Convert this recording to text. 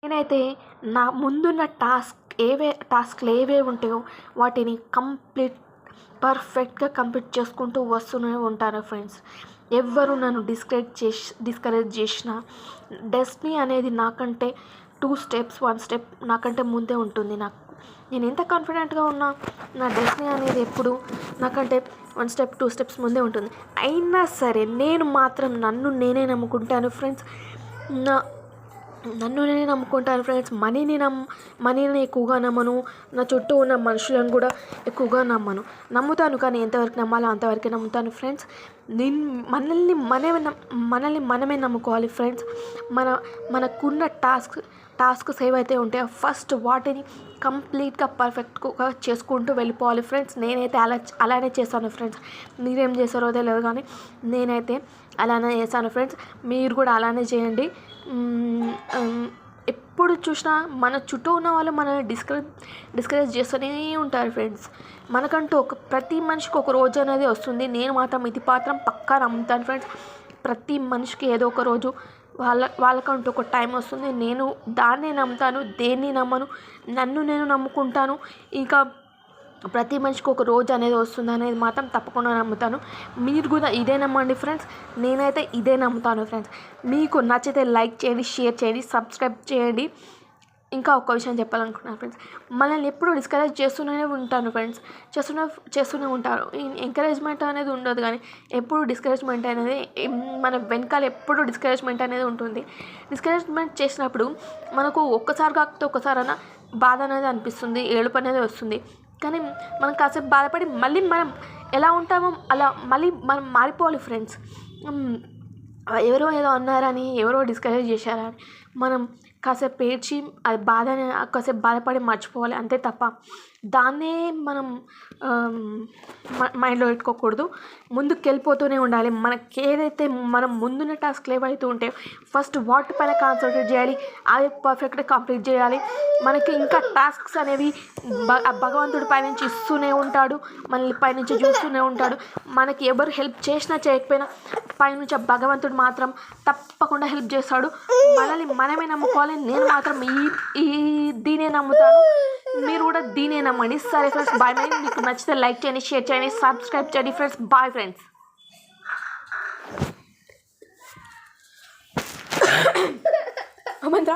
నేనైతే నా ముందున్న టాస్క్లు ఏవేవి ఉంటాయో వాటిని పర్ఫెక్ట్గా కంప్లీట్ చేసుకుంటూ వస్తూనే ఉంటాను ఫ్రెండ్స్. ఎవ్వరు నన్ను డిస్కరేజ్ చేసిన డెస్టినీ అనేది నాకంటే 2 స్టెప్స్ 1 స్టెప్ నాకంటే ముందే ఉంటుంది. నేను ఎంత కాన్ఫిడెంట్గా ఉన్నా నా డెస్టినీ అనేది ఎప్పుడు నాకంటే 1 స్టెప్ 2 స్టెప్స్ ముందే ఉంటుంది. అయినా సరే నేను మాత్రం నన్ను నేనే నమ్ముకుంటాను ఫ్రెండ్స్. నన్ను నేనే నమ్ముకుంటాను ఫ్రెండ్స్. మనీని ఎక్కువగా నమ్మను. నా చుట్టూ ఉన్న మనుషులను కూడా ఎక్కువగా నమ్ముతాను, కానీ ఎంతవరకు నమ్మాలో అంతవరకే నమ్ముతాను ఫ్రెండ్స్. మనల్ని మనమే నమ్ముకోవాలి ఫ్రెండ్స్. మనకున్న టాస్క్స్ ఏవైతే ఉంటాయో ఫస్ట్ వాటిని కంప్లీట్గా పర్ఫెక్ట్గా చేసుకుంటూ వెళ్ళిపోవాలి ఫ్రెండ్స్. నేనైతే అలానే చేస్తాను ఫ్రెండ్స్. మీరేం చేస్తారో తెలియదు, కానీ నేనైతే అలానే చేస్తాను ఫ్రెండ్స్. మీరు కూడా అలానే చేయండి. ఎప్పుడు చూసినా మన చుట్టూ ఉన్న వాళ్ళు మనల్ని డిస్కరేజ్ చేస్తూనే ఉంటారు ఫ్రెండ్స్. మనకంటూ ప్రతి మనిషికి ఒక రోజు అనేది వస్తుంది. నేను మాత్రం ఇది మాత్రం పక్కా నమ్ముతాను ఫ్రెండ్స్. ప్రతి మనిషికి ఏదో ఒక రోజు వాళ్ళకంటూ ఒక టైం వస్తుంది. నేను దాన్నే నమ్ముతాను, దేన్ని నమ్మను. నన్ను నేను నమ్ముకుంటాను. ఇంకా ప్రతి మనిషికి ఒక రోజు అనేది వస్తుంది అనేది మాత్రం తప్పకుండా నమ్ముతాను. మీరు కూడా ఇదే నమ్మండి ఫ్రెండ్స్. నేనైతే ఇదే నమ్ముతాను ఫ్రెండ్స్. మీకు నచ్చితే లైక్ చేయండి, షేర్ చేయండి, సబ్స్క్రైబ్ చేయండి. ఇంకా ఒక విషయం చెప్పాలనుకుంటున్నాను ఫ్రెండ్స్. మనల్ని ఎప్పుడు డిస్కరేజ్ చేస్తూనే ఉంటాను ఫ్రెండ్స్. చేస్తూనే ఉంటారు. ఎంకరేజ్మెంట్ అనేది ఉండదు, కానీ ఎప్పుడు డిస్కరేజ్మెంట్ అనేది మన వెనకాల ఎప్పుడు డిస్కరేజ్మెంట్ అనేది ఉంటుంది. డిస్కరేజ్మెంట్ చేసినప్పుడు మనకు ఒక్కసారి కాకపోతే ఒక్కసారైనా బాధ అనేది అనిపిస్తుంది, ఏడుపు అనేది వస్తుంది. కానీ మనం కాసేపు బాధపడి మళ్ళీ మనం ఎలా ఉంటామో అలా మళ్ళీ మనం మారిపోవాలి ఫ్రెండ్స్. ఎవరో ఏదో అన్నారని, ఎవరో డిస్కరేజ్ చేశారని మనం కాసేపు ఏడ్చి అది కాసేపు బాధపడి మర్చిపోవాలి అంతే తప్ప దాన్నే మనం మైండ్లో పెట్టుకోకూడదు. ముందుకు వెళ్ళిపోతూనే ఉండాలి. ఏదైతే మనం ముందున్న టాస్క్లు ఏవైతే ఉంటాయో ఫస్ట్ వాటిపైన కాన్సన్ట్రేట్ చేయాలి. అది పర్ఫెక్ట్గా కంప్లీట్ చేయాలి. మనకి ఇంకా టాస్క్స్ అనేవి భగవంతుడి పైనుంచి ఇస్తూనే ఉంటాడు, మనల్ని పైనుంచి చూస్తూనే ఉంటాడు. మనకి ఎవరు హెల్ప్ చేసినా చేయకపోయినా పైనుంచి భగవంతుడు మాత్రం తప్పకుండా హెల్ప్ చేస్తాడు. మనల్ని మనమే నమ్ముకోవాలి. నేను మాత్రం దీనే నమ్ముతాను. మీరు కూడా దీనే నమ్మండి. సరే ఫ్రెండ్స్, బాయ్. మీకు నచ్చితే లైక్ చేయండి, షేర్ చేయండి, సబ్స్క్రైబ్ చేయండి ఫ్రెండ్స్. Bye friends. అమంతా